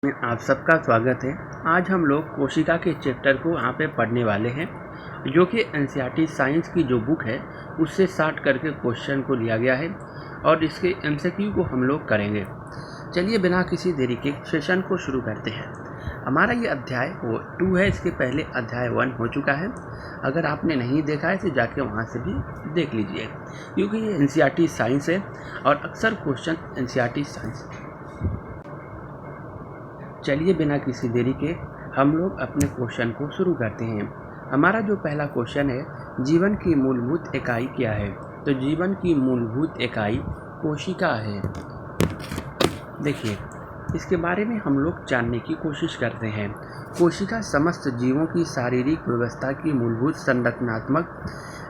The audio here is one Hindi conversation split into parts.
में आप सबका स्वागत है। आज हम लोग कोशिका के चैप्टर को यहाँ पे पढ़ने वाले हैं, जो कि एनसीईआरटी साइंस की जो बुक है उससे स्टार्ट करके क्वेश्चन को लिया गया है और इसके एमसीक्यू को हम लोग करेंगे। चलिए बिना किसी देरी के सेशन को शुरू करते हैं। हमारा ये अध्याय 2 है, इसके पहले अध्याय 1 हो चुका है। अगर आपने नहीं देखा है तो जाके वहाँ से भी देख लीजिए, क्योंकि ये एनसीईआरटी साइंस है और अक्सर क्वेश्चन एनसीईआरटी साइंस। चलिए बिना किसी देरी के हम लोग अपने क्वेश्चन को शुरू करते हैं। हमारा जो पहला क्वेश्चन है, जीवन की मूलभूत इकाई क्या है? तो जीवन की मूलभूत इकाई कोशिका है। देखिए, इसके बारे में हम लोग जानने की कोशिश करते हैं। कोशिका समस्त जीवों की शारीरिक व्यवस्था की मूलभूत संरचनात्मक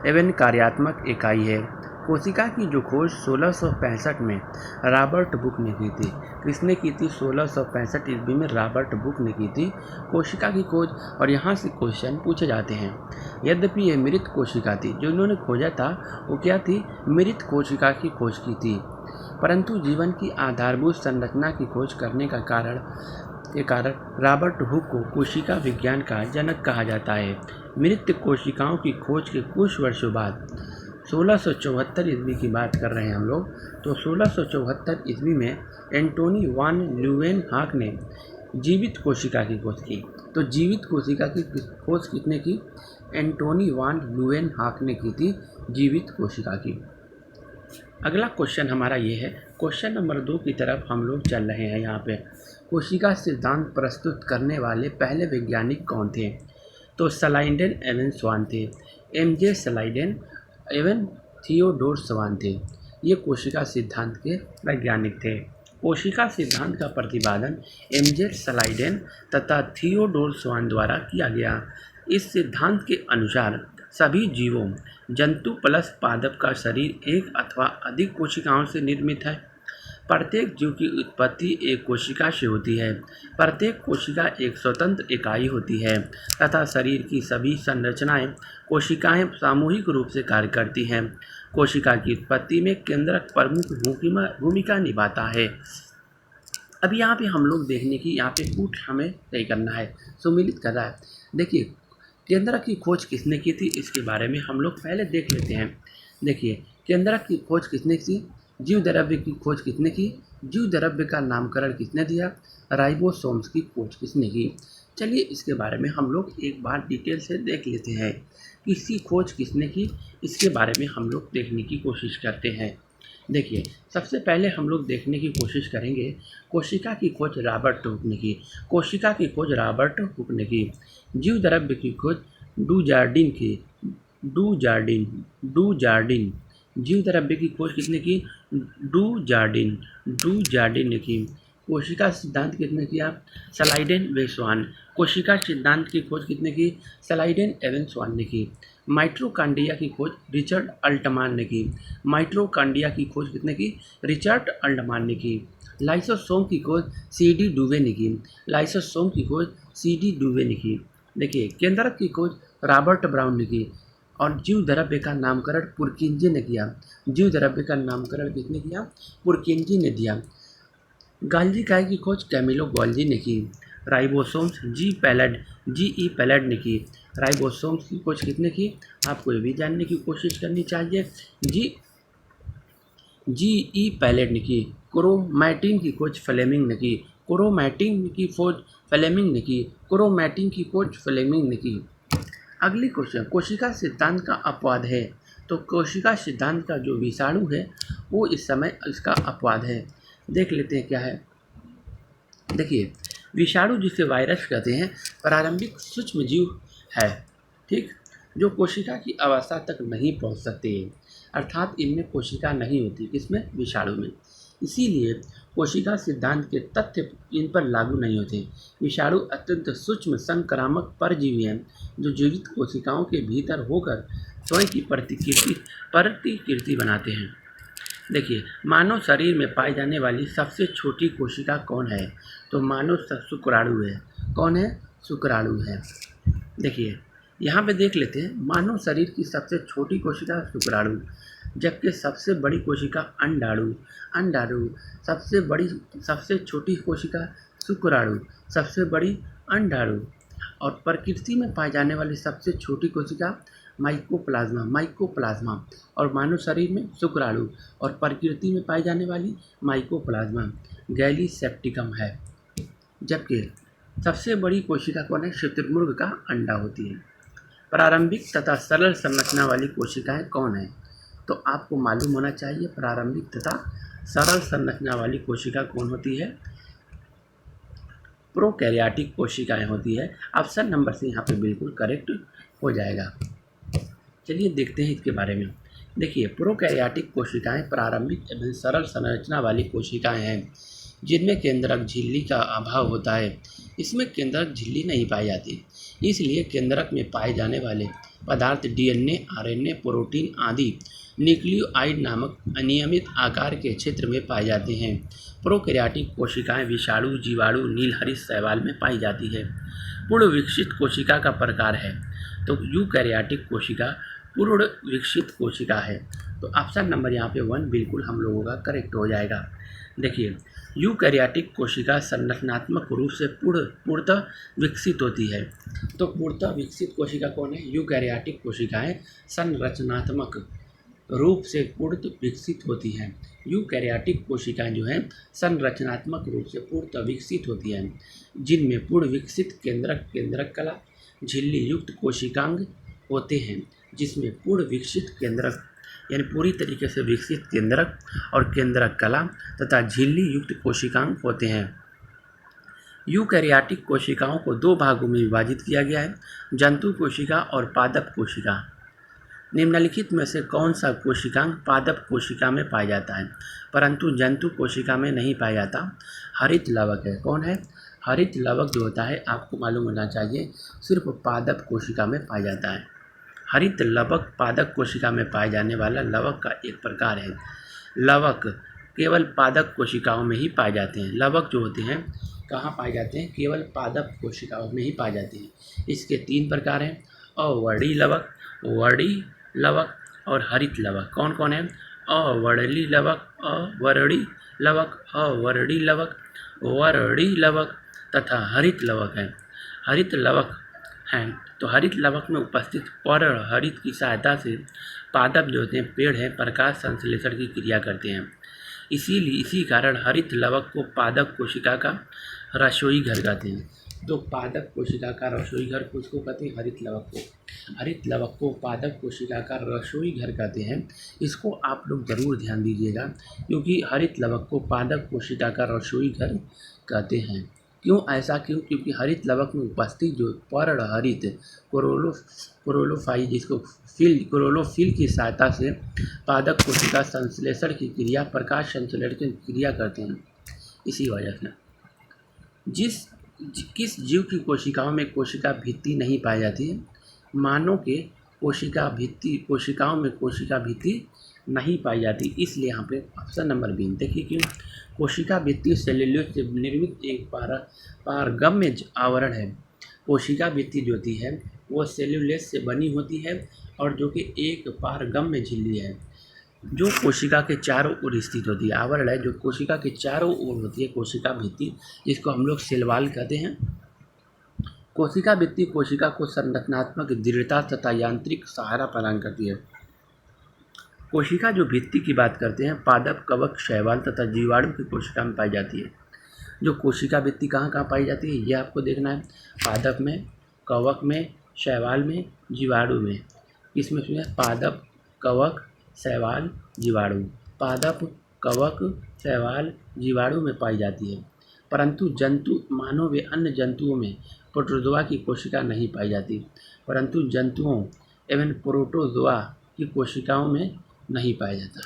एवं कार्यात्मक इकाई है। कोशिका की जो खोज 1665 में रॉबर्ट बुक ने की थी। किसने की थी? 1665 ईस्वी में रॉबर्ट बुक ने की थी कोशिका की खोज। और यहाँ से क्वेश्चन पूछे जाते हैं। यद्यपि ये मृत कोशिका थी, जो इन्होंने खोजा था वो क्या थी? मृत कोशिका की खोज की थी, परंतु जीवन की आधारभूत संरचना की खोज करने का कारण रॉबर्ट हुक को कोशिका विज्ञान का जनक कहा जाता है। मृत कोशिकाओं की खोज के कुछ वर्षों बाद 1674 ईस्वी की बात कर रहे हैं हम लोग, तो 1674 ईस्वी में एंटोनी वान ल्यूवेनहॉक ने जीवित कोशिका की खोज की। तो जीवित कोशिका की खोज किसने की? एंटोनी वान ल्यूवेनहॉक ने की थी जीवित कोशिका की। अगला क्वेश्चन हमारा ये है, क्वेश्चन नंबर 2 की तरफ हम लोग चल रहे हैं। यहाँ पे कोशिका सिद्धांत प्रस्तुत करने वाले पहले वैज्ञानिक कौन थे? तो स्लाइडेन एवं स्वान थे। एमजे स्लाइडेन एवं थियोडोर स्वान थे। ये कोशिका सिद्धांत के वैज्ञानिक थे। कोशिका सिद्धांत का प्रतिपादन एमजे स्लाइडेन तथा थियोडोर स्वान द्वारा किया गया। इस सिद्धांत के अनुसार सभी जीवों, जंतु प्लस पादप का शरीर एक अथवा अधिक कोशिकाओं से निर्मित है। प्रत्येक जीव की उत्पत्ति एक कोशिका से होती है। प्रत्येक कोशिका एक स्वतंत्र इकाई होती है तथा शरीर की सभी संरचनाएं कोशिकाएं सामूहिक रूप से कार्य करती हैं। कोशिका की उत्पत्ति में केंद्रक प्रमुख भूमिका निभाता है। अब यहाँ पे हम लोग देखने की यहाँ पे कूट हमें तय करना है, सुमिलित कर रहा है। देखिए, केंद्रक की खोज किसने की थी, इसके बारे में हम लोग पहले देख लेते हैं। देखिए, केंद्रक की खोज किसने की? जीव द्रव्य की खोज किसने की? जीव द्रव्य का नामकरण किसने दिया? राइबोसोम्स की खोज किसने की? चलिए इसके बारे में हम लोग एक बार डिटेल से देख लेते हैं। इसकी खोज किसने की, इसके बारे में हम लोग देखने की कोशिश करते हैं। देखिए, सबसे पहले हम लोग देखने की कोशिश करेंगे, कोशिका की खोज रॉबर्ट हुक ने की। कोशिका की खोज रॉबर्ट हुक ने की। जीव द्रव्य की खोज डुजार्डिन की। डुजार्डिन। जीव द्रव्य की खोज किसने की? डुजार्डिन ने की। कोशिका सिद्धांत किसने किया? स्लाइडेन व स्वान। कोशिका सिद्धांत की खोज किसने की? स्लाइडेन एवं स्वान ने की। माइटोकॉन्ड्रिया की खोज रिचर्ड अल्टमान ने की। माइटोकॉन्ड्रिया की खोज किसने की? रिचर्ड अल्टमान ने की। लाइसोसोम की खोज सीडी डुवे ने की। लाइसोसोम की खोज सीडी डुवे ने की। देखिए, केंद्रक की खोज रॉबर्ट ब्राउन ने की और जीव द्रव्य का नामकरण पुरकिंजी ने किया। जीव द्रव्य का नामकरण किसने किया? पुरकिंजी ने दिया। गाल्जी काय की खोज कैमिलो गाल्जी ने की। राइबोसोम्स जी ई पैलेड ने की। राइबोसोम्स की खोज किसने की? आपको ये भी जानने की कोशिश करनी चाहिए। जी ई पैलेड ने की। क्रोमैटिन की खोज फ्लेमिंग ने की। क्रोमैटिन की खोज फ्लेमिंग ने की। क्रोमैटिन की खोज फ्लेमिंग ने की। अगली क्वेश्चन, कोशिका सिद्धांत का अपवाद है। तो कोशिका सिद्धांत का जो विषाणु है वो इस समय इसका अपवाद है। देख लेते हैं क्या है। देखिए, विषाणु जिसे वायरस कहते हैं, प्रारंभिक सूक्ष्म जीव है, ठीक, जो कोशिका की अवस्था तक नहीं पहुंच सकते, अर्थात इनमें कोशिका नहीं होती। किसमें? विषाणु में। इसीलिए कोशिका सिद्धांत के तथ्य इन पर लागू नहीं होते। विषाणु अत्यंत सूक्ष्म संक्रामक परजीवी हैं, जो जीवित कोशिकाओं के भीतर होकर स्वयं की प्रतिकृति बनाते हैं। देखिए, मानव शरीर में पाई जाने वाली सबसे छोटी कोशिका कौन है? तो मानव शुक्राणु है। कौन है? शुक्राणु है। देखिए, यहाँ पे देख लेते हैं, मानव शरीर की सबसे छोटी कोशिका शुक्राणु, जबकि सबसे बड़ी कोशिका अंडाणु। सबसे छोटी कोशिका शुक्राणु, सबसे बड़ी अंडाणु। और प्रकृति में पाई जाने वाली सबसे छोटी कोशिका माइकोप्लाज्मा। और मानव शरीर में शुक्राणु, और प्रकृति में पाई जाने वाली माइकोप्लाज्मा गैलीसेप्टिकम है। जबकि सबसे बड़ी कोशिका कौन है? शुतुरमुर्ग का अंडा होती है। प्रारंभिक तथा सरल संरचना वाली कोशिकाएं कौन है? तो आपको मालूम होना चाहिए प्रारंभिक तथा सरल संरचना वाली कोशिका कौन होती है? प्रोकैरियोटिक कोशिकाएं होती है। ऑप्शन नंबर से यहाँ पे बिल्कुल करेक्ट हो जाएगा। चलिए देखते हैं इसके बारे में। देखिए, प्रोकैरियोटिक कोशिकाएं प्रारंभिक एवं सरल संरचना वाली कोशिकाएं हैं जिनमें केंद्रक झिल्ली का अभाव होता है। इसमें केंद्रक झिल्ली नहीं पाई जाती, इसलिए केंद्रक में पाए जाने वाले पदार्थ डीएनए, आरएनए, प्रोटीन आदि न्यूक्लियोटाइड नामक अनियमित आकार के क्षेत्र में पाए जाते हैं। प्रोकैरियोटिक कोशिकाएं विषाणु, जीवाणु, नीलहरित शैवाल में पाई जाती है। पूर्ण विकसित कोशिका का प्रकार है तो यूकैरियोटिक कोशिका पूर्ण विकसित कोशिका है। तो ऑप्शन नंबर यहाँ पे 1 बिल्कुल हम लोगों का करेक्ट हो जाएगा। देखिए, यूकैरियोटिक कोशिका संरचनात्मक रूप से पूर्णतः विकसित होती है। तो पूर्णतः विकसित कोशिका कौन है? यूकैरियोटिक कोशिकाएं संरचनात्मक रूप से पूर्णतः विकसित होती हैं। यूकैरियोटिक कोशिकाएं जो हैं संरचनात्मक रूप से पूर्णतः विकसित होती हैं, जिनमें पूर्ण विकसित केंद्रक कला झिल्ली युक्त कोशिकांग होते हैं, जिसमें पूर्ण विकसित केंद्रक यानी पूरी तरीके से विकसित केंद्रक और केंद्रक कला तथा झिल्ली युक्त कोशिकांग होते हैं। यूकैरियोटिक कोशिकाओं को 2 भागों में विभाजित किया गया है, जंतु कोशिका और पादप कोशिका। निम्नलिखित में से कौन सा कोशिकांग पादप कोशिका में पाया जाता है परंतु जंतु कोशिका में नहीं पाया जाता? हरित लवक है। कौन है? हरित लवक जो होता है आपको मालूम होना चाहिए सिर्फ पादप कोशिका में पाया जाता है। हरित लवक पादप कोशिका में पाए जाने वाला लवक का एक प्रकार है। लवक केवल पादप कोशिकाओं में ही पाए जाते हैं। लवक जो होते हैं कहाँ पाए जाते हैं? केवल पादप कोशिकाओं में ही पाए जाते हैं। इसके 3 प्रकार हैं, अवर्णी लवक, वर्णी लवक और हरित लवक। कौन कौन है? अवर्णी लवक, अवर्णी लवक, अवर्णी लवक, वर्णी लवक तथा हरित लवक है। हरित लवक हैं तो हरित लवक में उपस्थित पर्ण हरित की सहायता से पादप जो होते हैं पेड़ हैं प्रकाश संश्लेषण की क्रिया करते हैं। इसी कारण हरित लवक को पादप कोशिका का रसोई घर कहते हैं। तो पादप कोशिका का रसोई घर किसको कहते हैं? हरित लवक को। हरित लवक को पादप कोशिका का रसोई घर कहते हैं। इसको आप लोग ज़रूर ध्यान दीजिएगा, क्योंकि हरित लवक को पादप कोशिका का रसोई घर कहते हैं। क्यों ऐसा? क्योंकि हरित लवक में उपस्थित जो पर्ण हरित क्लोरोफाइल जिसको क्लोरोफिल की सहायता से पादप कोशिका संश्लेषण की क्रिया प्रकाश संश्लेषण की क्रिया करते हैं। इसी वजह से किस जीव की कोशिकाओं में कोशिका भित्ति नहीं पाई जाती है? मानव के कोशिकाओं में कोशिका भित्ति नहीं पाई जाती, इसलिए यहाँ पे ऑप्शन नंबर बी। देखिए क्यों? कोशिका भित्ति सेल्यूलोज से निर्मित एक पारगम्य आवरण है। कोशिका भित्ति जो होती है वो सेल्यूलोज से बनी होती है और जो कि एक पारगम्य झिल्ली है जो कोशिका के चारों ओर स्थित होती है। आवरण है जो कोशिका के चारों ओर होती है, कोशिका भित्ति, जिसको हम लोग सेल कहते हैं। कोशिका भित्ति कोशिका को संरचनात्मक दृढ़ता तथा यांत्रिक सहारा प्रदान करती है। कोशिका जो भित्ति की बात करते हैं पादप, कवक, शैवाल तथा जीवाणु की कोशिका में पाई जाती है। जो कोशिका भित्ति कहाँ कहाँ पाई जाती है ये आपको देखना है। पादप में, कवक में, शैवाल में, जीवाणु में। किसमें? पादप, कवक, शैवाल, जीवाणु। पादप, कवक, शैवाल, जीवाणु में पाई जाती है। परंतु जंतु, मानव व अन्य जंतुओं में प्रोटोजोआ की कोशिका नहीं पाई जाती। परंतु जंतुओं एवं प्रोटोजोआ की कोशिकाओं में नहीं पाया जाता।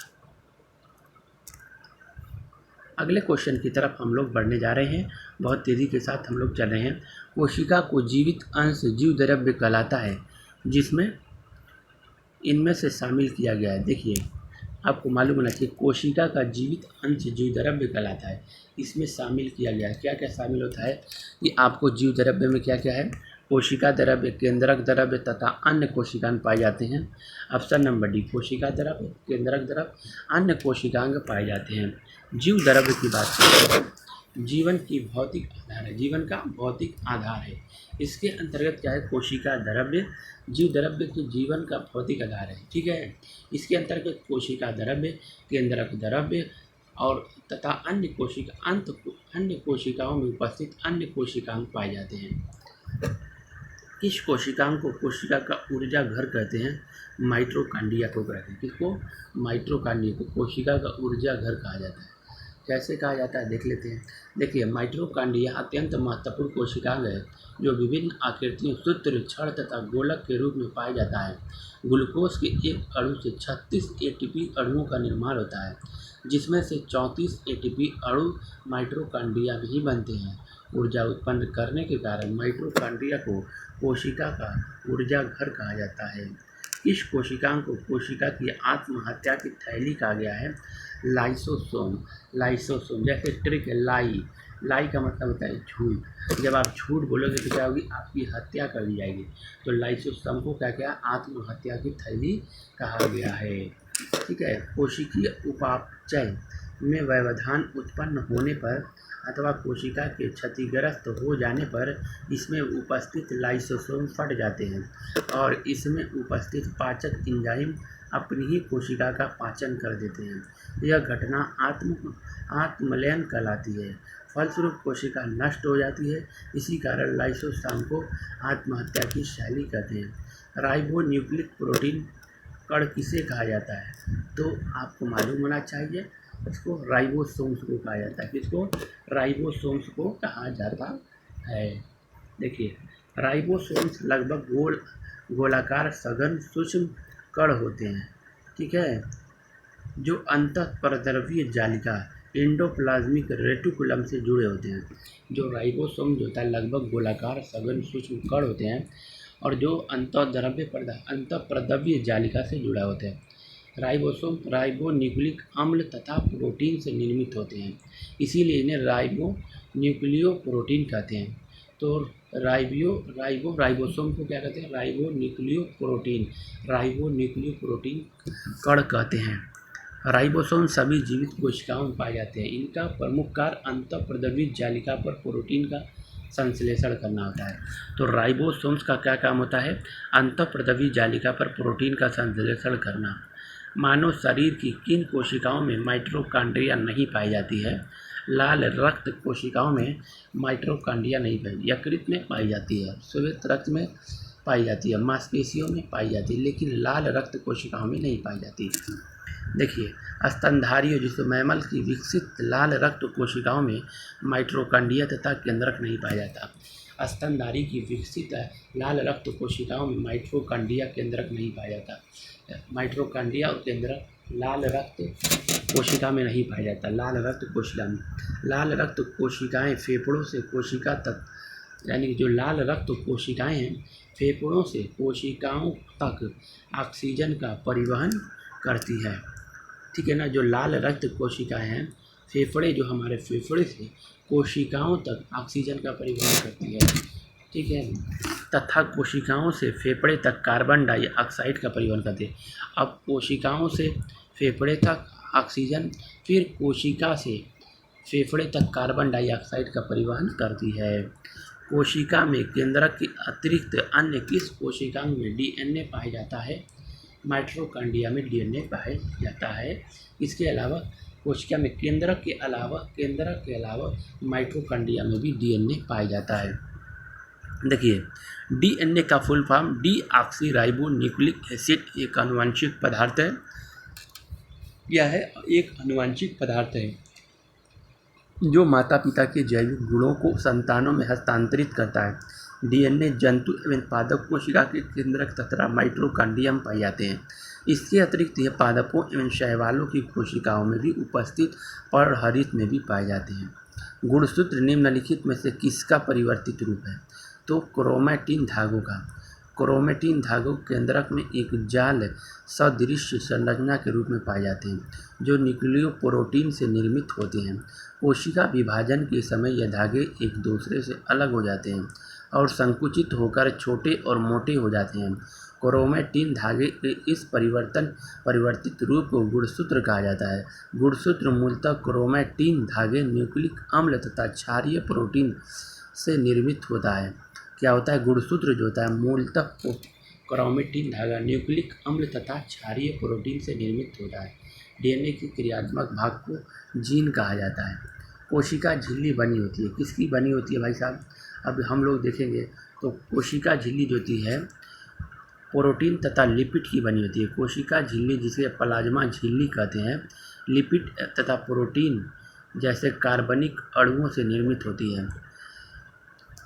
अगले क्वेश्चन की तरफ हम लोग बढ़ने जा रहे हैं, बहुत तेज़ी के साथ हम लोग चल रहे हैं। कोशिका को जीवित अंश जीव द्रव्य कहलाता है जिसमें इनमें से शामिल किया गया है। देखिए आपको मालूम होना चाहिए कोशिका का जीवित अंश जीव द्रव्य कहलाता है। इसमें शामिल किया गया है, क्या क्या शामिल होता है कि आपको जीव द्रव्य में क्या क्या है? कोशिका द्रव्य, केंद्रक द्रव्य तथा अन्य कोशिकांग पाए जाते हैं। ऑप्शन नंबर डी, कोशिका द्रव्य, केंद्रक द्रव्य, अन्य कोशिकांग पाए जाते हैं। जीव द्रव्य की बात करते हैं जीवन की भौतिक आधार है, जीवन का भौतिक आधार है। इसके अंतर्गत क्या है, कोशिका द्रव्य, जीव द्रव्य के जीवन का भौतिक आधार है, ठीक है। इसके अंतर्गत कोशिका द्रव्य, केंद्रक द्रव्य और तथा अन्य कोशिकाओं में उपस्थित अन्य कोशिकांग पाए जाते हैं। इस कोशिकांग को कोशिका का ऊर्जा घर कहते हैं, माइटोकॉन्ड्रिया को कहते हैं। किसको? माइटोकॉन्ड्रिया को कोशिका का ऊर्जा घर कहा जाता है। कैसे कहा जाता है देख लेते हैं। देखिए, माइटोकॉन्ड्रिया अत्यंत महत्वपूर्ण कोशिकांग है जो विभिन्न आकृतियों, सूत्र, छड़ तथा गोलक के रूप में पाया जाता है। ग्लूकोज के एक अणु से 36 एटीपी अणुओं का निर्माण होता है, जिसमें से 34 एटीपी अणु माइटोकॉन्ड्रिया में ही बनते हैं। ऊर्जा उत्पन्न करने के कारण माइटोकॉन्ड्रिया को कोशिका का ऊर्जा घर कहा जाता है। इस कोशिकांग को कोशिका की आत्महत्या की थैली कहा गया है। लाइसोसोम जैसे ट्रिक है, लाई का मतलब होता है झूठ। जब आप झूठ बोलोगे तो क्या होगी, आपकी हत्या कर दी जाएगी। तो लाइसोसोम को क्या क्या आत्महत्या की थैली कहा गया है, ठीक है। कोशिकीय उपापचय में व्यवधान उत्पन्न होने पर अथवा कोशिका के क्षतिग्रस्त हो जाने पर इसमें उपस्थित लाइसोसोम फट जाते हैं और इसमें उपस्थित पाचक एंजाइम अपनी ही कोशिका का पाचन कर देते हैं। यह घटना आत्मलयन कहलाती है। फलस्वरूप कोशिका नष्ट हो जाती है। इसी कारण लाइसोसोम को आत्महत्या की शैली कहते हैं। राइबोन्यूक्लिक प्रोटीन कण किसे कहा जाता है, तो आपको मालूम होना चाहिए। इसको राइबोसोम्स को कहा जाता है। किसको? राइबोसोम्स को कहा जाता है। देखिए, राइबोसोम्स लगभग गोलाकार सघन सूक्ष्म कण होते हैं, ठीक है, जो अंतःपरद्रव्यीय जालिका एंडोप्लाज्मिक रेटिकुलम से जुड़े होते हैं। जो राइबोसोम जो होता है लगभग गोलाकार सघन सूक्ष्म कण होते हैं और जो अंतःपरद्रव्यीय जालिका से जुड़ा होते हैं। राइबोसोम राइबोन्यूक्लिक अम्ल तथा प्रोटीन से निर्मित होते हैं, इसीलिए इन्हें राइबोन्यूक्लियोप्रोटीन कहते हैं। तो राइबोसोम को क्या कहते हैं? राइबोन्यूक्लियोप्रोटीन कण कहते हैं। राइबोसोम सभी जीवित कोशिकाओं में पाए जाते हैं। इनका प्रमुख कार्य अंतःपरद्रव्यीय जालिका पर प्रोटीन का संश्लेषण करना होता है। तो राइबोसोम्स का क्या काम होता है? अंतःपरद्रव्यीय जालिका पर प्रोटीन का संश्लेषण करना। मानव शरीर की किन कोशिकाओं में माइटोकॉन्ड्रिया नहीं पाई जाती है? लाल रक्त कोशिकाओं में माइटोकॉन्ड्रिया नहीं पाई, यकृत में पाई जाती है, श्वेत रक्त में पाई जाती है, मांसपेशियों में पाई जाती है, लेकिन लाल रक्त कोशिकाओं में नहीं पाई जाती। देखिए, स्तनधारियों जिसमें मैमल की विकसित लाल रक्त कोशिकाओं में माइटोकॉन्ड्रिया तथा केंद्रक नहीं पाया जाता। स्तनधारी की विकसित लाल रक्त कोशिकाओं में माइटोकॉन्ड्रिया केंद्रक नहीं पाया जाता। माइटोकॉन्ड्रिया और केंद्रक लाल रक्त कोशिका में नहीं पाया जाता। लाल रक्त कोशिकाएं फेफड़ों से कोशिका तक, यानी कि जो लाल रक्त कोशिकाएं हैं फेफड़ों से कोशिकाओं तक ऑक्सीजन का परिवहन करती है, ठीक है ना। जो लाल रक्त कोशिकाएं हैं फेफड़े, जो हमारे फेफड़े से कोशिकाओं तक ऑक्सीजन का परिवहन करती है, ठीक है, तथा कोशिकाओं से फेफड़े तक कार्बन डाइऑक्साइड का परिवहन करती है। अब कोशिकाओं से फेफड़े तक ऑक्सीजन, फिर कोशिका से फेफड़े तक कार्बन डाइऑक्साइड का परिवहन करती है। कोशिका में केंद्रक के अतिरिक्त अन्य किस कोशिकांग में डीएनए पाया जाता है? माइटोकॉन्ड्रिया में डीएनए पाया जाता है। इसके अलावा कोशिका में केंद्रक के अलावा माइटोकॉन्ड्रिया में भी डीएनए पाया जाता है। देखिए, डीएनए का फुल फॉर्म डीऑक्सीराइबोन्यूक्लिक एसिड एक आनुवंशिक पदार्थ है। यह है एक आनुवंशिक पदार्थ है जो माता पिता के जैविक गुणों को संतानों में हस्तांतरित करता है। डीएनए जंतु एवं पादप कोशिका के केंद्रक तथा माइटोकॉन्ड्रिया में पाए जाते हैं। इसके अतिरिक्त यह पादपों एवं शैवालों की कोशिकाओं में भी उपस्थित पर्णहरित में भी पाए जाते हैं। गुणसूत्र निम्नलिखित में से किसका परिवर्तित रूप है? तो क्रोमैटिन धागों का। क्रोमैटिन धागों केंद्रक में एक जाल सदृश संरचना के रूप में पाए जाते हैं, जो न्यूक्लियोप्रोटीन से निर्मित होते हैं। कोशिका विभाजन के समय यह धागे एक दूसरे से अलग हो जाते हैं और संकुचित होकर छोटे और मोटे हो जाते हैं। क्रोमैटिन धागे के इस परिवर्तित रूप को गुणसूत्र कहा जाता है। गुणसूत्र मूलतः क्रोमैटिन धागे न्यूक्लिक अम्ल तथा क्षारीय प्रोटीन से निर्मित होता है। क्या होता है? गुणसूत्र जो होता है मूलतः क्रोमैटिन धागा न्यूक्लिक अम्ल तथा क्षारीय प्रोटीन से निर्मित होता है। डीएनए के क्रियात्मक भाग को जीन कहा जाता है। कोशिका झिल्ली बनी होती है, किसकी बनी होती है भाई साहब? अब हम लोग देखेंगे तो कोशिका झिल्ली जो होती है प्रोटीन तथा लिपिड की बनी होती है। कोशिका झिल्ली जिसे प्लाज्मा झिल्ली कहते हैं, लिपिड तथा प्रोटीन जैसे कार्बनिक अणुओं से निर्मित होती है।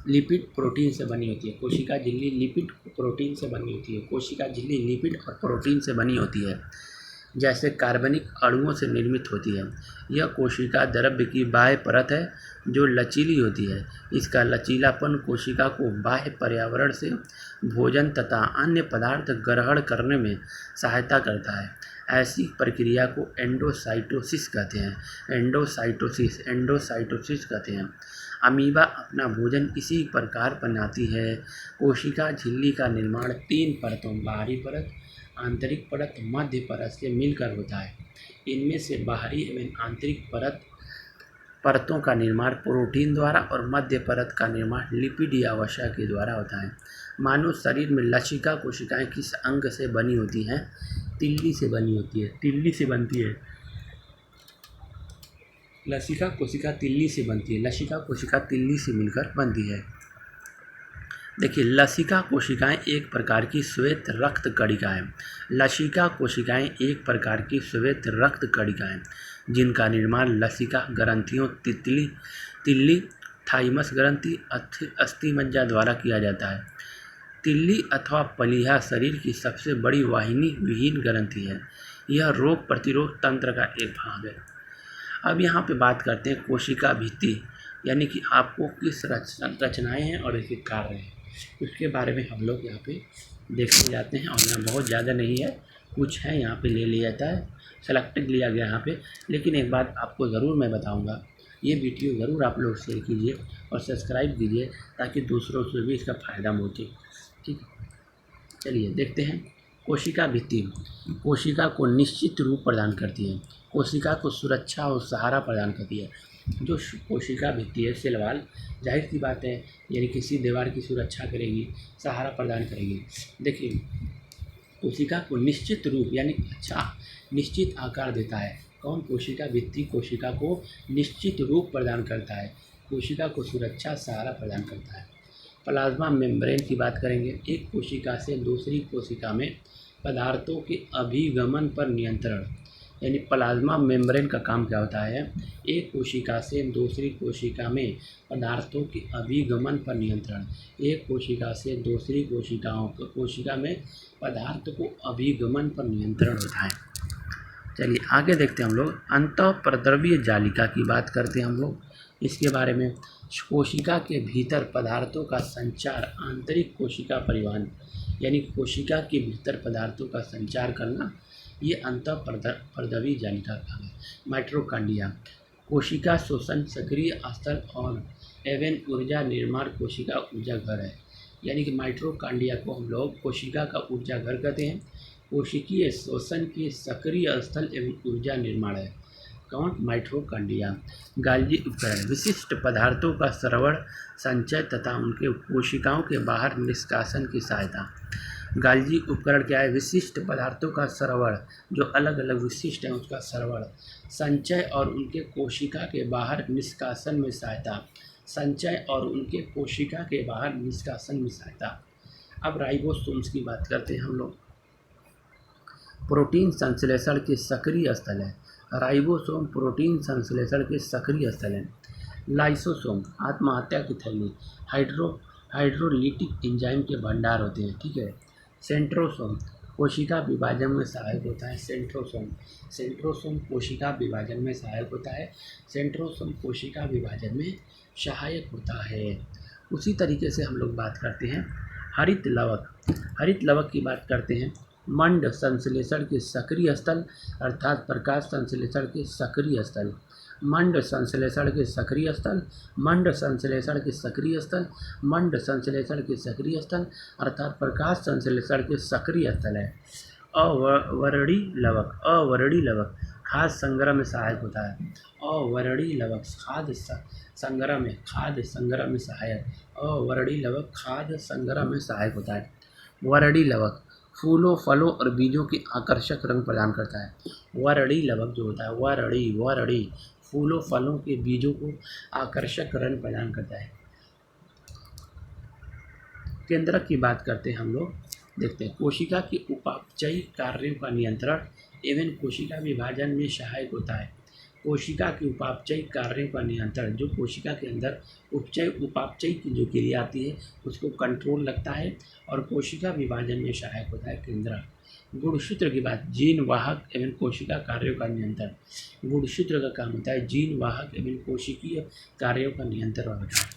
लिपिड प्रोटीन से बनी होती है। कोशिका झिल्ली लिपिड प्रोटीन से बनी होती है। कोशिका झिल्ली लिपिड और प्रोटीन से बनी होती है, जैसे कार्बनिक अणुओं से निर्मित होती है। यह कोशिका द्रव्य की बाह्य परत है जो लचीली होती है। इसका लचीलापन कोशिका को बाह्य पर्यावरण से भोजन तथा अन्य पदार्थ ग्रहण करने में सहायता करता है। ऐसी प्रक्रिया को एंडोसाइटोसिस कहते हैं। एंडोसाइटोसिस कहते हैं। अमीबा अपना भोजन इसी प्रकार बनाती है। कोशिका झिल्ली का निर्माण 3 परतों, बाहरी परत, आंतरिक परत, मध्य परत से मिलकर होता है। इनमें से बाहरी एवं आंतरिक परतों का निर्माण प्रोटीन द्वारा और मध्य परत का निर्माण लिपिड या वसा के द्वारा होता है। मानव शरीर में लसिका कोशिकाएं किस अंग से बनी होती हैं? तिल्ली से बनी होती है। तिल्ली से बनती है। लसिका कोशिका तिल्ली से बनती है। लसिका कोशिका तिल्ली से मिलकर बनती है। देखिए, लसिका कोशिकाएं एक प्रकार की श्वेत रक्त कणिकाएं। लसिका कोशिकाएं एक प्रकार की श्वेत रक्त कणिकाएं जिनका निर्माण लसिका ग्रंथियों तिल्ली, थाइमस ग्रंथि, अस्थिमज्जा द्वारा किया जाता है। तिल्ली अथवा प्लीहा शरीर की सबसे बड़ी वाहिनी विहीन ग्रंथि है। यह रोग प्रतिरोध तंत्र का एक भाग है। अब यहाँ पे बात करते हैं कोशिका भित्ति, यानी कि आपको किस रचनाएं हैं और इसके कार्य हैं, उसके बारे में हम लोग यहाँ पे देखने जाते हैं। और यहाँ बहुत ज़्यादा नहीं है, कुछ है यहाँ पे ले लिया जाता है, सेलेक्टेड लिया गया यहाँ पे। लेकिन एक बात आपको ज़रूर मैं बताऊँगा, ये वीडियो ज़रूर आप लोग शेयर कीजिए और सब्सक्राइब कीजिए ताकि दूसरों से भी इसका फ़ायदा पहुँचे। ठीक है, चलिए देखते हैं। कोशिका भित्ति कोशिका को निश्चित रूप प्रदान करती है। कोशिका को सुरक्षा और सहारा प्रदान करती है। जो कोशिका भित्ति है, सेल वॉल, जाहिर सी बात है, यानी किसी दीवार की सुरक्षा करेगी, सहारा प्रदान करेगी। देखिए, कोशिका को निश्चित रूप यानी निश्चित आकार देता है। कौन? कोशिका भित्ति कोशिका को निश्चित रूप प्रदान करता है, कोशिका को सुरक्षा, सहारा प्रदान करता है। प्लाज्मा मेम्ब्रेन की बात करेंगे। एक कोशिका से दूसरी कोशिका में पदार्थों के अभिगमन पर नियंत्रण, यानी प्लाज्मा मेम्ब्रेन का काम क्या होता है? एक कोशिका से दूसरी कोशिका में पदार्थों के अभिगमन पर नियंत्रण। एक कोशिका से दूसरी कोशिका में पदार्थ को अभिगमन पर नियंत्रण होता है। चलिए आगे देखते हैं हम लोग। अंतःप्रद्रव्य जालिका की बात करते हैं हम लोग इसके बारे में। कोशिका के भीतर पदार्थों का संचार, आंतरिक कोशिका परिवहन, यानी कोशिका के भीतर पदार्थों का संचार करना, ये अंतःप्रद्रव्य जालिका का है। माइटोकॉन्ड्रिया कोशिका शोषण, सक्रिय स्थल और एवं ऊर्जा निर्माण कोशिका ऊर्जा घर है। यानी कि माइटोकॉन्ड्रिया को हम लोग कोशिका का ऊर्जा घर कहते हैं। कोशिकीय शोषण के सक्रिय स्थल एवं ऊर्जा निर्माण है। कौन? माइटोकॉन्ड्रिया। गाल्गी उपकरण विशिष्ट पदार्थों का श्रवण, संचय तथा उनके कोशिकाओं के बाहर निष्कासन की सहायता। गाल्गी उपकरण क्या है? विशिष्ट पदार्थों का श्रवण, जो अलग अलग विशिष्ट है उसका श्रवण, संचय और उनके कोशिका के बाहर निष्कासन में सहायता। संचय और उनके कोशिका के बाहर निष्कासन में सहायता। अब राइबोसोम्स की बात करते हैं हम लोग। प्रोटीन संश्लेषण के सक्रिय स्थल है। राइबोसोम प्रोटीन संश्लेषण के सक्रिय स्थल हैं। लाइसोसोम आत्महत्या की थैली, हाइड्रोलिटिक एंजाइम के भंडार होते हैं। ठीक है। सेंट्रोसोम कोशिका विभाजन में सहायक होता है। सेंट्रोसोम कोशिका विभाजन में सहायक होता है। सेंट्रोसोम कोशिका विभाजन में सहायक होता है। उसी तरीके से हम लोग बात करते हैं हरित लवक की बात करते हैं। मंड संश्लेषण के सक्रिय स्थल, अर्थात प्रकाश संश्लेषण के सक्रिय स्थल। मंड संश्लेषण के सक्रिय स्थल, मंड संश्लेषण के सक्रिय स्थल, मंड संश्लेषण के सक्रिय स्थल अर्थात प्रकाश संश्लेषण के सक्रिय स्थल है। अवर्णीय लवक, अवर्णीय लवक खाद्य संग्रह में सहायक होता है। अवर्णीय लवक खाद्य संग्रह में सहायक, अवर्णीय लवक खाद्य संग्रह में सहायक होता है। वर्णीय लवक फूलों, फलों और बीजों के आकर्षक रंग प्रदान करता है। वर्णीय लवक जो होता है, वर्णीय फूलों, फलों के बीजों को आकर्षक रंग प्रदान करता है। केंद्रक की बात करते हैं हम लोग, देखते हैं। कोशिका के उपापचयी कार्यों का नियंत्रण एवं कोशिका विभाजन में सहायक होता है। कोशिका के उपापचयी कार्यों का नियंत्रण, जो कोशिका के अंदर उपापचयी की जो क्रिया आती है उसको कंट्रोल लगता है और कोशिका विभाजन में सहायक होता है केंद्रक। गुणसूत्र की बात, जीन वाहक एवं कोशिका कार्यों का नियंत्रण। गुणसूत्र का काम होता है जीन वाहक एवं कोशिकीय कार्यों का नियंत्रण होता है।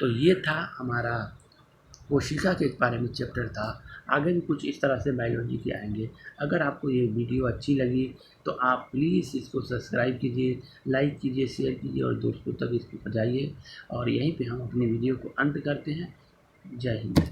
तो ये था हमारा कोशिका के बारे में चैप्टर था। आगे भी कुछ इस तरह से बायोलॉजी के आएंगे। अगर आपको ये वीडियो अच्छी लगी तो आप प्लीज़ इसको सब्सक्राइब कीजिए, लाइक कीजिए, शेयर कीजिए और दोस्तों तक इसको पहुँचाइए। और यहीं पे हम अपनी वीडियो को अंत करते हैं। जय हिंद।